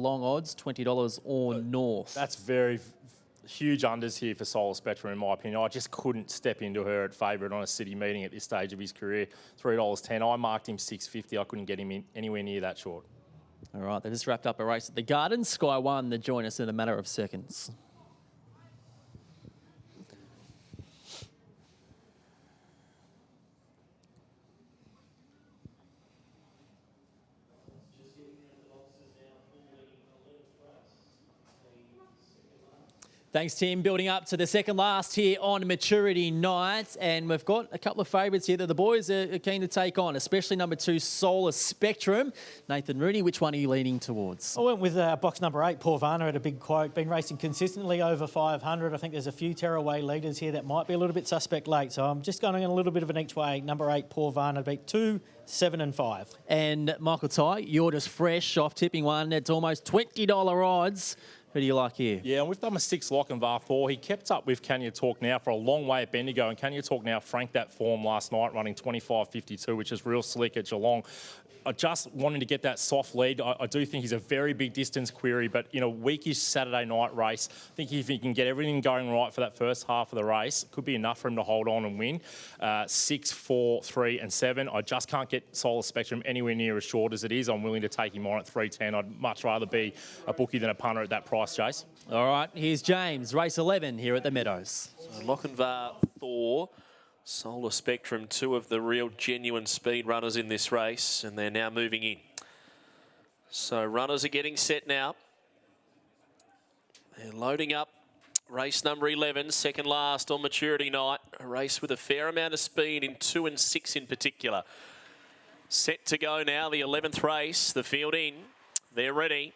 long odds, $20 or north. That's very huge unders here for Solar Spectrum, in my opinion. I just couldn't step into her at favourite on a city meeting at this stage of his career. $3.10. I marked him $6.50. I couldn't get him in anywhere near that short. All right, they just wrapped up a race at the Gardens. Sky One, they join us in a matter of seconds. Thanks, Tim. Building up to the second last here on Maturity Night. And we've got a couple of favourites here that the boys are keen to take on, especially number 2, Solar Spectrum. Nathan Rooney, which one are you leaning towards? I went with box number 8, Paul Varner at a big quote. Been racing consistently over 500. I think there's a few tearaway leaders here that might be a little bit suspect late. So I'm just going a little bit of an each way. Number 8, Paul Varner, beat 2, 7 and 5. And Michael Ty, you're just fresh off tipping one. It's almost $20 odds. Who do you like here? Yeah, and with number 6, Lochinvar Thor, he kept up with Can You Talk Now for a long way at Bendigo, and Can You Talk Now franked that form last night, running 25.52, which is real slick at Geelong. I just wanted to get that soft lead. I do think he's a very big distance query, but in a weakish Saturday night race, I think if he can get everything going right for that first half of the race, it could be enough for him to hold on and win. 6, 4, 3 and 7. I just can't get Solar Spectrum anywhere near as short as it is. I'm willing to take him on at 3.10. I'd much rather be a bookie than a punter at that price, Chase. All right, here's James, race 11 here at the Meadows. So Lochinvar Thor, Solar Spectrum, 2 of the real genuine speed runners in this race, and they're now moving in. So runners are getting set now. They're loading up race number 11, second last on Maturity Night. A race with a fair amount of speed in 2 and 6 in particular. Set to go now, the 11th race, the field in. They're ready.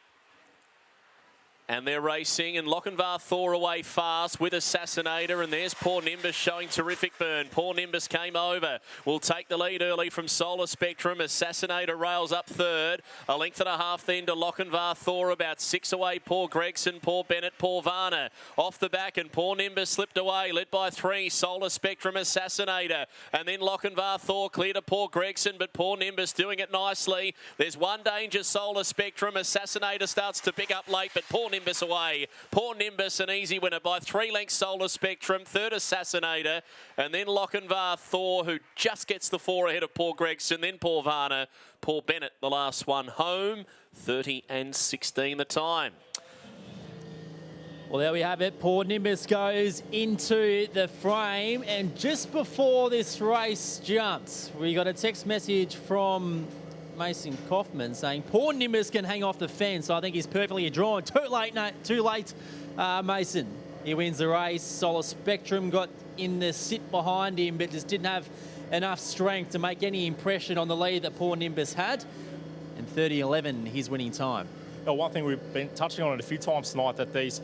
And they're racing, and Lochinvar Thor away fast with Assassinator, and there's Poor Nimbus showing terrific burn. Poor Nimbus came over, will take the lead early from Solar Spectrum. Assassinator rails up third, a length and a half then to Lochinvar Thor, about 6 away, Paul Gregson, Paul Bennett, Paul Varner. Off the back, and Poor Nimbus slipped away, led by 3, Solar Spectrum, Assassinator. And then Lochinvar Thor clear to Paul Gregson, but Poor Nimbus doing it nicely. There's one danger, Solar Spectrum. Assassinator starts to pick up late, but Poor Nimbus away. Poor Nimbus, an easy winner by 3 lengths, Solar Spectrum, third Assassinator, and then Lochinvar Thor, who just gets the 4 ahead of Paul Gregson, then Paul Varner, Paul Bennett, the last one home, 30 and 16 the time. Well, there we have it. Poor Nimbus goes into the frame, and just before this race jumps, we got a text message from Mason Kaufman saying Poor Nimbus can hang off the fence. I think he's perfectly drawn. Too late, Mason. He wins the race. Solar Spectrum got in the sit behind him, but just didn't have enough strength to make any impression on the lead that Poor Nimbus had. And 30.11, his winning time. Well, one thing we've been touching on it a few times tonight, that these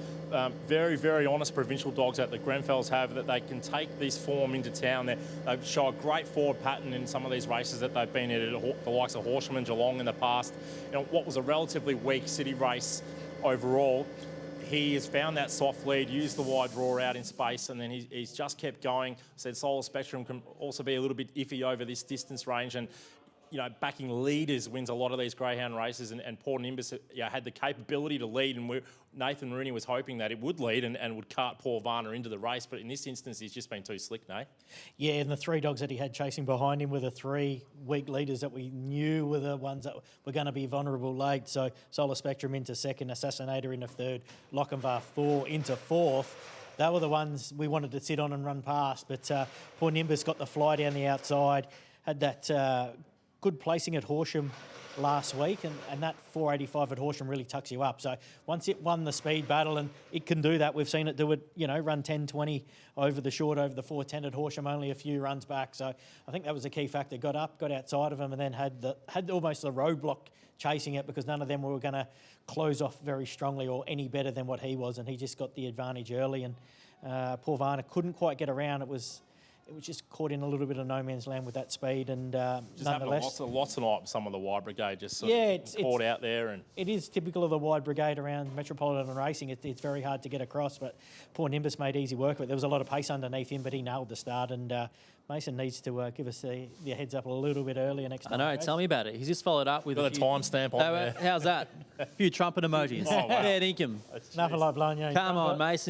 very, very honest provincial dogs that the Grenfells have, that they can take this form into town. They show a great forward pattern in some of these races that they've been at, the likes of Horsham and Geelong in the past. You know, what was a relatively weak city race overall, he has found that soft lead, used the wide draw out in space, and then he's just kept going. Said Solar Spectrum can also be a little bit iffy over this distance range, and you know, backing leaders wins a lot of these greyhound races, and Poor Nimbus had the capability to lead, and Nathan Rooney was hoping that it would lead and would cart Paul Varner into the race, but in this instance, he's just been too slick, Nate. Yeah, and the 3 dogs that he had chasing behind him were the 3 weak leaders that we knew were the ones that were going to be vulnerable late. So Solar Spectrum into second, Assassinator into third, Lochinvar Thor into fourth. They were the ones we wanted to sit on and run past, but Poor Nimbus got the fly down the outside, had that good placing at Horsham last week, and that 485 at Horsham really tucks you up. So once it won the speed battle, and it can do that, we've seen it do it, you know, run 10.20 over the short, over the 410 at Horsham, only a few runs back. So I think that was a key factor. Got up, got outside of him, and then had almost the roadblock chasing it, because none of them were going to close off very strongly or any better than what he was, and he just got the advantage early. And Paul Varner couldn't quite get around. it was just caught in a little bit of no man's land with that speed, and Just having nonetheless, lots tonight with some of the wide brigade just sort Yeah, of caught out there. And it is typical of the wide brigade around Metropolitan Racing. It's very hard to get across, but poor Nimbus made easy work of it. There was a lot of pace underneath him, but he nailed the start, and Mason needs to give us the heads up a little bit earlier next time. I know, tell me about it. He's just followed up with got a timestamp on there. How's that? A few trumpet emojis. Oh, wow. Fair dinkum. Nothing like blowing your own Come on, trumpet. Mason.